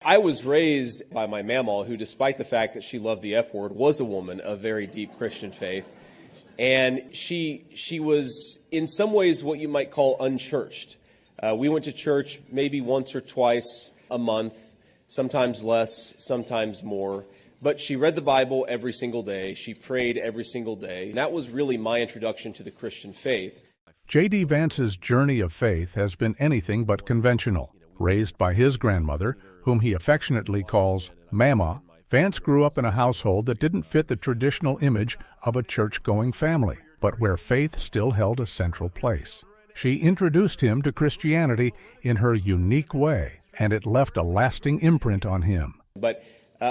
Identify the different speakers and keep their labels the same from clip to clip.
Speaker 1: I was raised by my mamaw, who, despite the fact that she loved the F word, was a woman of very deep Christian faith. And she was, in some ways, what you might call unchurched. We went to church maybe once or twice a month, sometimes less, sometimes more. But she read the Bible every single day. She prayed every single day. And that was really my introduction to the Christian faith.
Speaker 2: J.D. Vance's journey of faith has been anything but conventional. Raised by his grandmother, whom he affectionately calls Mama, Vance grew up in a household that didn't fit the traditional image of a church-going family, but where faith still held a central place. She introduced him to Christianity in her unique way, and it left a lasting imprint on him.
Speaker 1: But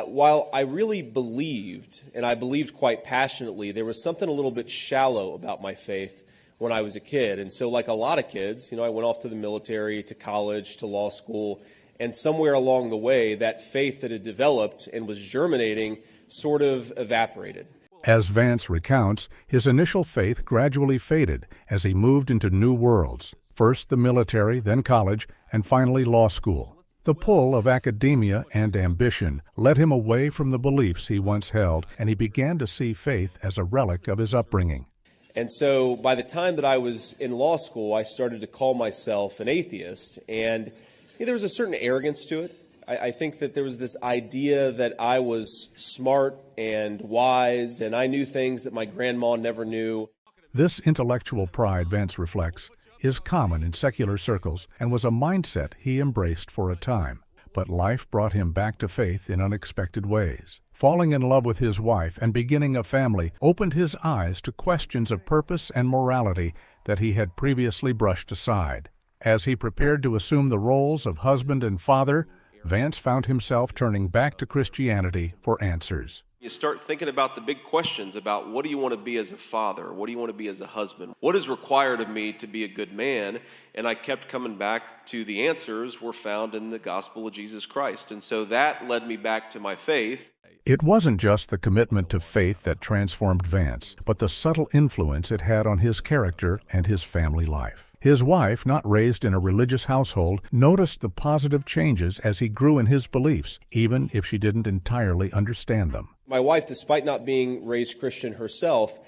Speaker 1: while I really believed, and I believed quite passionately, there was something a little bit shallow about my faith when I was a kid. And so, like a lot of kids, I went off to the military, to college, to law school, and somewhere along the way, that faith that had developed and was germinating sort of evaporated.
Speaker 2: As Vance recounts, his initial faith gradually faded as he moved into new worlds, first the military, then college, and finally law school. The pull of academia and ambition led him away from the beliefs he once held, and he began to see faith as a relic of his upbringing.
Speaker 1: And so by the time that I was in law school, I started to call myself an atheist. And there was a certain arrogance to it. I think that there was this idea that I was smart and wise, and I knew things that my grandma never knew.
Speaker 2: This intellectual pride, Vance reflects, is common in secular circles and was a mindset he embraced for a time. But life brought him back to faith in unexpected ways. Falling in love with his wife and beginning a family opened his eyes to questions of purpose and morality that he had previously brushed aside. As he prepared to assume the roles of husband and father, Vance found himself turning back to Christianity for answers.
Speaker 1: You start thinking about the big questions about what do you want to be as a father? What do you want to be as a husband? What is required of me to be a good man? And I kept coming back to the answers were found in the gospel of Jesus Christ. And so that led me back to my faith.
Speaker 2: It wasn't just the commitment to faith that transformed Vance, but the subtle influence it had on his character and his family life. His wife, not raised in a religious household, noticed the positive changes as he grew in his beliefs, even if she didn't entirely understand them.
Speaker 1: My wife, despite not being raised Christian herself,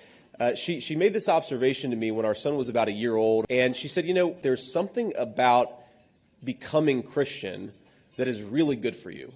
Speaker 1: she made this observation to me when our son was about a year old, and she said, there's something about becoming Christian that is really good for you.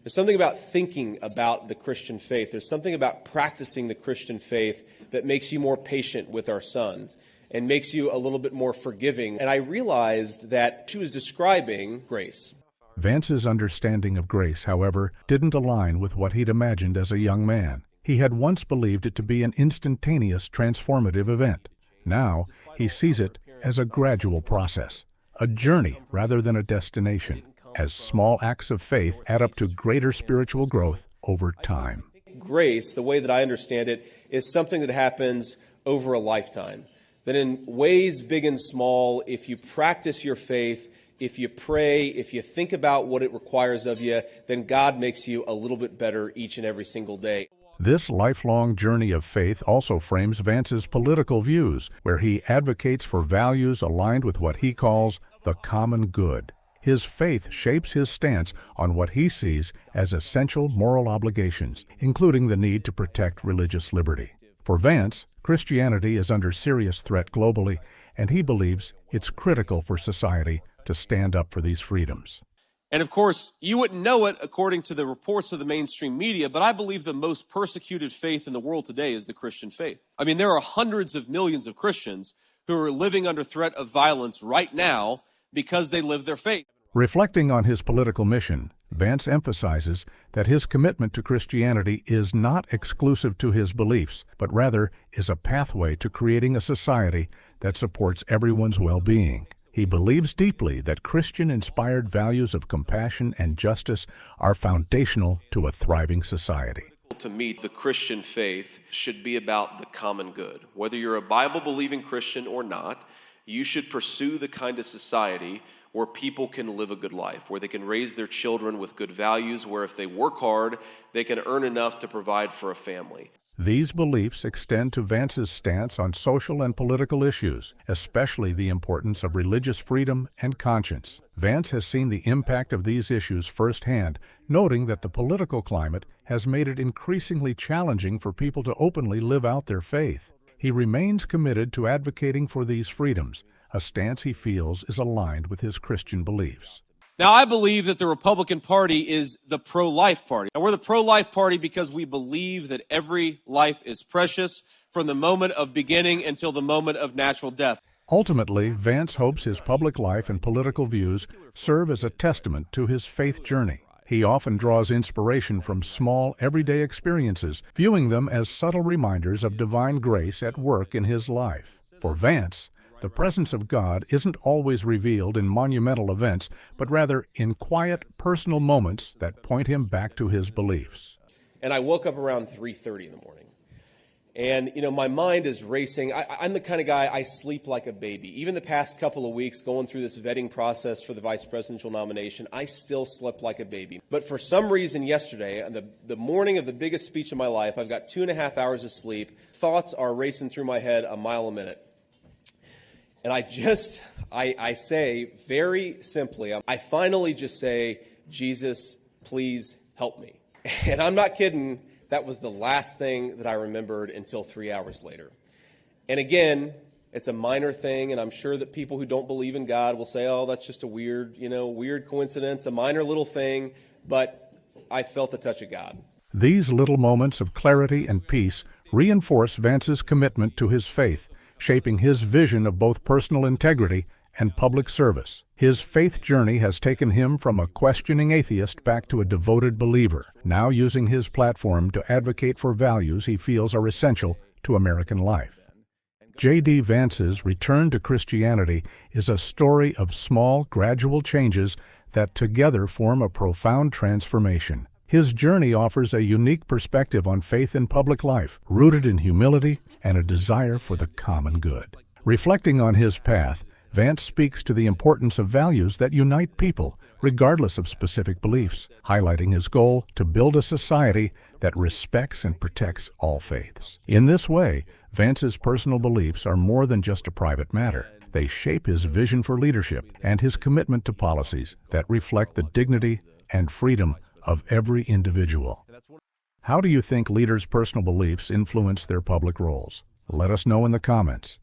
Speaker 1: There's something about thinking about the Christian faith. There's something about practicing the Christian faith that makes you more patient with our son and makes you a little bit more forgiving. And I realized that she was describing grace.
Speaker 2: Vance's understanding of grace, however, didn't align with what he'd imagined as a young man. He had once believed it to be an instantaneous, transformative event. Now, he sees it as a gradual process, a journey rather than a destination, as small acts of faith add up to greater spiritual growth over time.
Speaker 1: Grace, the way that I understand it, is something that happens over a lifetime. That in ways big and small, if you practice your faith, if you pray, if you think about what it requires of you, then God makes you a little bit better each and every single day.
Speaker 2: This lifelong journey of faith also frames Vance's political views, where he advocates for values aligned with what he calls the common good. His faith shapes his stance on what he sees as essential moral obligations, including the need to protect religious liberty. For Vance, Christianity is under serious threat globally, and he believes it's critical for society to stand up for these freedoms.
Speaker 1: And of course, you wouldn't know it according to the reports of the mainstream media, but I believe the most persecuted faith in the world today is the Christian faith. I mean, there are hundreds of millions of Christians who are living under threat of violence right now because they live their faith.
Speaker 2: Reflecting on his political mission, Vance emphasizes that his commitment to Christianity is not exclusive to his beliefs, but rather is a pathway to creating a society that supports everyone's well-being. He believes deeply that Christian-inspired values of compassion and justice are foundational to a thriving society.
Speaker 1: To me, the Christian faith should be about the common good. Whether you're a Bible-believing Christian or not, you should pursue the kind of society where people can live a good life, where they can raise their children with good values, where if they work hard, they can earn enough to provide for a family.
Speaker 2: These beliefs extend to Vance's stance on social and political issues, especially the importance of religious freedom and conscience. Vance has seen the impact of these issues firsthand, noting that the political climate has made it increasingly challenging for people to openly live out their faith. He remains committed to advocating for these freedoms, a stance he feels is aligned with his Christian beliefs.
Speaker 1: Now, I believe that the Republican Party is the pro-life party. And we're the pro-life party because we believe that every life is precious from the moment of beginning until the moment of natural death.
Speaker 2: Ultimately, Vance hopes his public life and political views serve as a testament to his faith journey. He often draws inspiration from small, everyday experiences, viewing them as subtle reminders of divine grace at work in his life. For Vance, the presence of God isn't always revealed in monumental events, but rather in quiet, personal moments that point him back to his beliefs.
Speaker 1: And I woke up around 3:30 in the morning. And, my mind is racing. I'm the kind of guy, I sleep like a baby. Even the past couple of weeks going through this vetting process for the vice presidential nomination, I still slept like a baby. But for some reason yesterday, on the morning of the biggest speech of my life, I've got 2.5 hours of sleep. Thoughts are racing through my head a mile a minute. And I say very simply, I finally just say, Jesus, please help me. And I'm not kidding. That was the last thing that I remembered until 3 hours later. And again, it's a minor thing, and I'm sure that people who don't believe in God will say, oh, that's just a weird coincidence, a minor little thing, but I felt the touch of God.
Speaker 2: These little moments of clarity and peace reinforce Vance's commitment to his faith, shaping his vision of both personal integrity and public service. His faith journey has taken him from a questioning atheist back to a devoted believer, now using his platform to advocate for values he feels are essential to American life. J.D. Vance's return to Christianity is a story of small, gradual changes that together form a profound transformation. His journey offers a unique perspective on faith in public life, rooted in humility and a desire for the common good. Reflecting on his path, Vance speaks to the importance of values that unite people, regardless of specific beliefs, highlighting his goal to build a society that respects and protects all faiths. In this way, Vance's personal beliefs are more than just a private matter. They shape his vision for leadership and his commitment to policies that reflect the dignity and freedom of every individual. How do you think leaders' personal beliefs influence their public roles? Let us know in the comments.